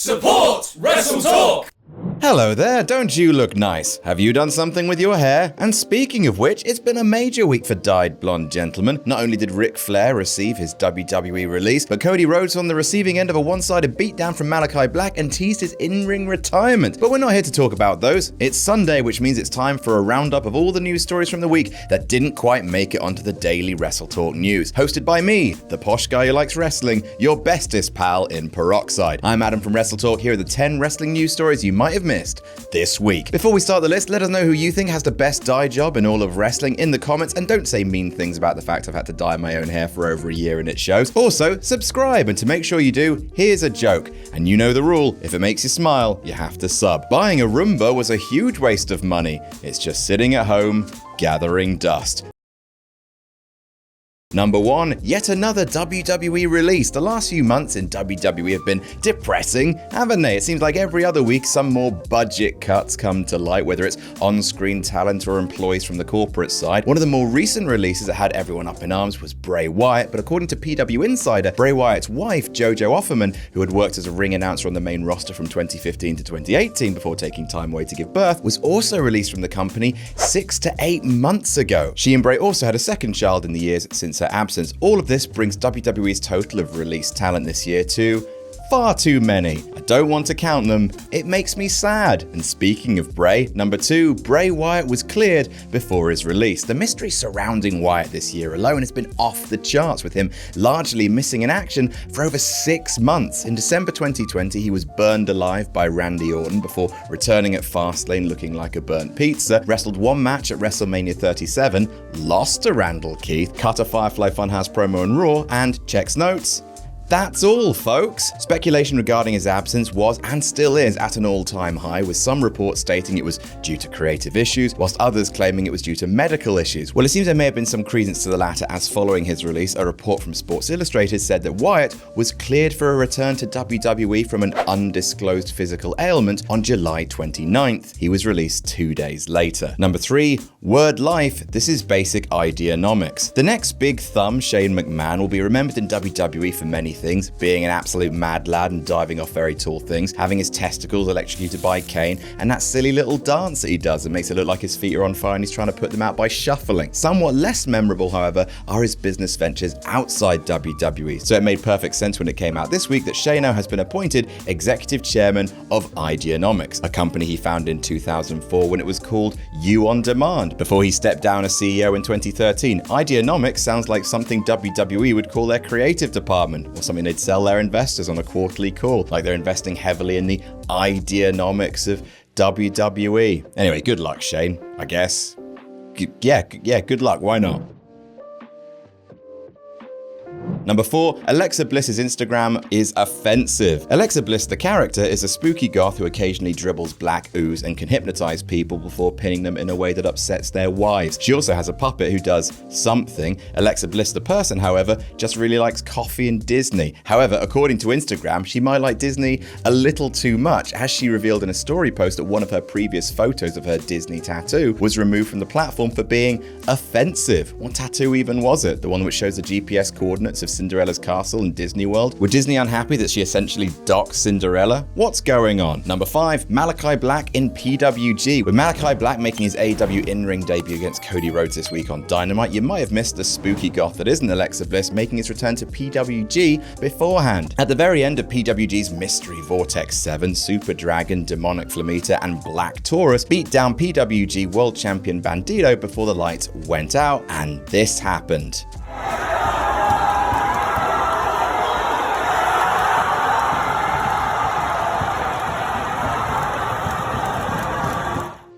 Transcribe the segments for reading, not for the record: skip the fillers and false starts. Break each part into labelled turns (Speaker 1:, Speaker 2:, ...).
Speaker 1: Support WrestleTalk!
Speaker 2: Hello there, don't you look nice? Have you done something with your hair? And speaking of which, it's been a major week for dyed blonde gentlemen. Not only did Ric Flair receive his WWE release, but Cody Rhodes on the receiving end of a one-sided beatdown from Malakai Black and teased his in-ring retirement. But we're not here to talk about those. It's Sunday, which means it's time for a roundup of all the news stories from the week that didn't quite make it onto the daily WrestleTalk news. Hosted by me, the posh guy who likes wrestling, your bestest pal in peroxide. I'm Adam from WrestleTalk. Here are the 10 wrestling news stories you might have missed this week. Before we start the list, let us know who you think has the best dye job in all of wrestling in the comments, and don't say mean things about the fact I've had to dye my own hair for over a year and it shows. Also, subscribe, and to make sure you do, here's a joke. And you know the rule, if it makes you smile, you have to sub. Buying a Roomba was a huge waste of money. It's just sitting at home, gathering dust. Number 1, yet another WWE release. The last few months in WWE have been depressing, haven't they? It seems like every other week some more budget cuts come to light, whether it's on-screen talent or employees from the corporate side. One of the more recent releases that had everyone up in arms was Bray Wyatt, but according to PW Insider, Bray Wyatt's wife, JoJo Offerman, who had worked as a ring announcer on the main roster from 2015 to 2018 before taking time away to give birth, was also released from the company 6 to 8 months ago. She and Bray also had a second child in the years since her absence. All of this brings WWE's total of released talent this year to far too many. I don't want to count them. It makes me sad. And speaking of Bray, number 2, Bray Wyatt was cleared before his release. The mystery surrounding Wyatt this year alone has been off the charts, with him largely missing in action for over 6 months. In December 2020, he was burned alive by Randy Orton before returning at Fastlane looking like a burnt pizza, wrestled one match at WrestleMania 37, lost to Randall Keith, cut a Firefly Funhouse promo on Raw, and checks notes. That's all, folks. Speculation regarding his absence was, and still is, at an all-time high, with some reports stating it was due to creative issues, whilst others claiming it was due to medical issues. Well, it seems there may have been some credence to the latter, as following his release, a report from Sports Illustrated said that Wyatt was cleared for a return to WWE from an undisclosed physical ailment on July 29th. He was released 2 days later. Number 3, Word Life. This is basic Ideanomics. The next big thumb, Shane McMahon, will be remembered in WWE for many things, being an absolute mad lad and diving off very tall things, having his testicles electrocuted by Kane, and that silly little dance that he does that makes it look like his feet are on fire and he's trying to put them out by shuffling. Somewhat less memorable, however, are his business ventures outside WWE, so it made perfect sense when it came out this week that Shano has been appointed executive chairman of Ideanomics, a company he founded in 2004 when it was called You On Demand, before he stepped down as CEO in 2013. Ideanomics sounds like something WWE would call their creative department, or something they'd sell their investors on a quarterly call, like they're investing heavily in the Ideanomics of WWE. Anyway, good luck, Shane, I guess. Yeah, good luck, why not? Number 4, Alexa Bliss's Instagram is offensive. Alexa Bliss, the character, is a spooky goth who occasionally dribbles black ooze and can hypnotize people before pinning them in a way that upsets their wives. She also has a puppet who does something. Alexa Bliss, the person, however, just really likes coffee and Disney. However, according to Instagram, she might like Disney a little too much, as she revealed in a story post that one of her previous photos of her Disney tattoo was removed from the platform for being offensive. What tattoo even was it? The one which shows the GPS coordinates of Cinderella's castle in Disney World? Were Disney unhappy that she essentially docked Cinderella? What's going on? Number 5, Malakai Black in PWG. With Malakai Black making his AEW in-ring debut against Cody Rhodes this week on Dynamite, you might have missed the spooky goth that isn't Alexa Bliss making his return to PWG beforehand. At the very end of PWG's Mystery Vortex 7, Super Dragon, Demonic Flamita, and Black Taurus beat down PWG World Champion Bandito before the lights went out, and this happened.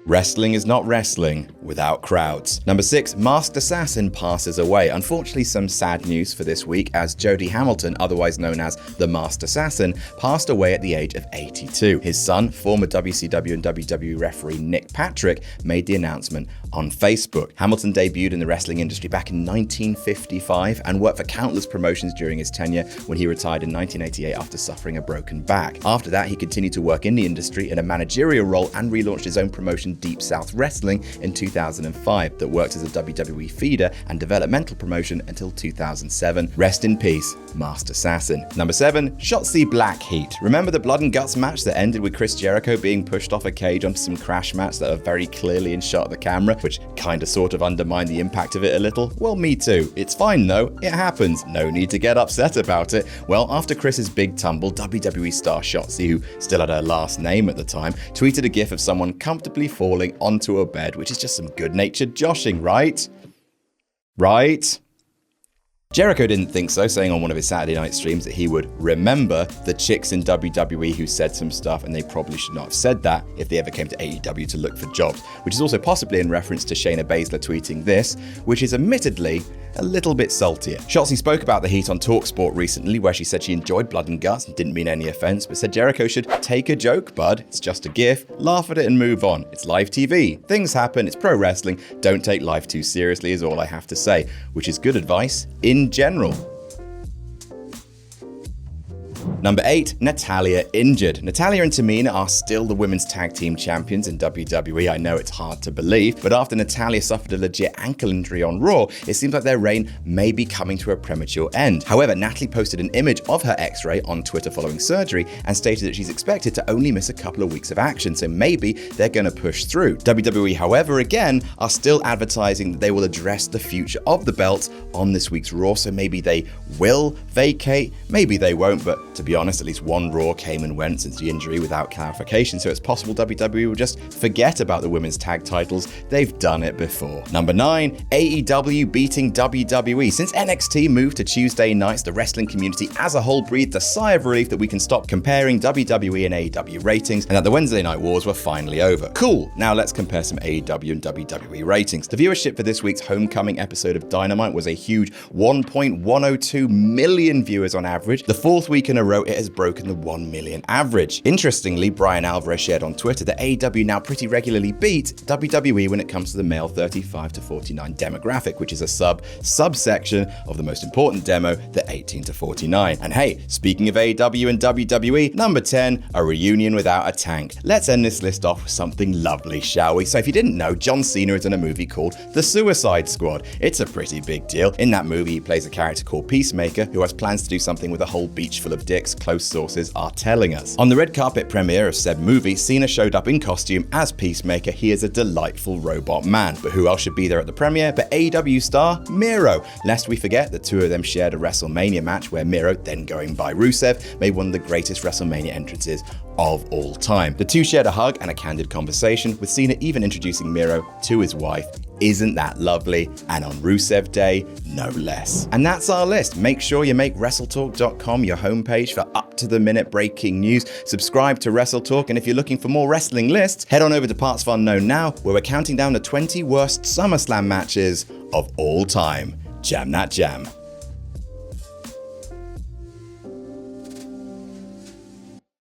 Speaker 2: Wrestling is not wrestling without crowds. Number 6, Masked Assassin passes away. Unfortunately, some sad news for this week, as Jody Hamilton, otherwise known as the Masked Assassin, passed away at the age of 82. His son, former WCW and WWE referee Nick Patrick, made the announcement on Facebook. Hamilton debuted in the wrestling industry back in 1955 and worked for countless promotions during his tenure when he retired in 1988 after suffering a broken back. After that, he continued to work in the industry in a managerial role and relaunched his own promotion, Deep South Wrestling, in 2000 2005 that worked as a WWE feeder and developmental promotion until 2007. Rest in peace, Master Assassin. Number 7, Shotzi Black-heat. Remember the blood and guts match that ended with Chris Jericho being pushed off a cage onto some crash mats that are very clearly in shot of the camera, which kinda sort of undermined the impact of it a little? Well, me too. It's fine though, it happens. No need to get upset about it. Well, after Chris's big tumble, WWE star Shotzi, who still had her last name at the time, tweeted a gif of someone comfortably falling onto a bed, which is just some good-natured joshing, right? Right? Jericho didn't think so, saying on one of his Saturday night streams that he would remember the chicks in WWE who said some stuff and they probably should not have said that if they ever came to AEW to look for jobs, which is also possibly in reference to Shayna Baszler tweeting this, which is admittedly a little bit saltier. Shotzi spoke about the heat on TalkSport recently, where she said she enjoyed blood and guts and didn't mean any offense, but said Jericho should take a joke, bud. It's just a gif. Laugh at it and move on. It's live TV. Things happen. It's pro wrestling. Don't take life too seriously is all I have to say, which is good advice in general. Number 8, Natalya Injured. Natalya and Tamina are still the women's tag team champions in WWE. I know it's hard to believe, but after Natalya suffered a legit ankle injury on Raw, it seems like their reign may be coming to a premature end. However, Natalie posted an image of her x-ray on Twitter following surgery and stated that she's expected to only miss a couple of weeks of action, so maybe they're going to push through. WWE, however, again, are still advertising that they will address the future of the belts on this week's Raw, so maybe they will vacate, maybe they won't, but to be honest, at least one Raw came and went since the injury without clarification, so it's possible WWE will just forget about the women's tag titles. They've done it before. Number 9, AEW Beating WWE. Since NXT moved to Tuesday nights, the wrestling community as a whole breathed a sigh of relief that we can stop comparing WWE and AEW ratings and that the Wednesday Night Wars were finally over. Cool, now let's compare some AEW and WWE ratings. The viewership for this week's homecoming episode of Dynamite was a huge 1.102 million viewers on average. The fourth week in a row, it has broken the 1 million average. Interestingly, Brian Alvarez shared on Twitter that AEW now pretty regularly beat WWE when it comes to the male 35 to 49 demographic, which is a subsection of the most important demo, the 18 to 49. And hey, speaking of AEW and WWE, number 10, a reunion without a tank. Let's end this list off with something lovely, shall we? So if you didn't know, John Cena is in a movie called The Suicide Squad. It's a pretty big deal. In that movie, he plays a character called Peacemaker, who has plans to do something with a whole beach full of dicks, close sources are telling us. On the red carpet premiere of said movie, Cena showed up in costume as Peacemaker. He is a delightful robot man. But who else should be there at the premiere but AEW star Miro? Lest we forget, the two of them shared a WrestleMania match where Miro, then going by Rusev, made one of the greatest WrestleMania entrances of all time. The two shared a hug and a candid conversation, with Cena even introducing Miro to his wife. Isn't that lovely? And on Rusev Day, no less. And that's our list. Make sure you make WrestleTalk.com your homepage for up-to-the-minute breaking news. Subscribe to WrestleTalk, and if you're looking for more wrestling lists, head on over to Parts of Unknown now, where we're counting down the 20 worst SummerSlam matches of all time. Jam that jam.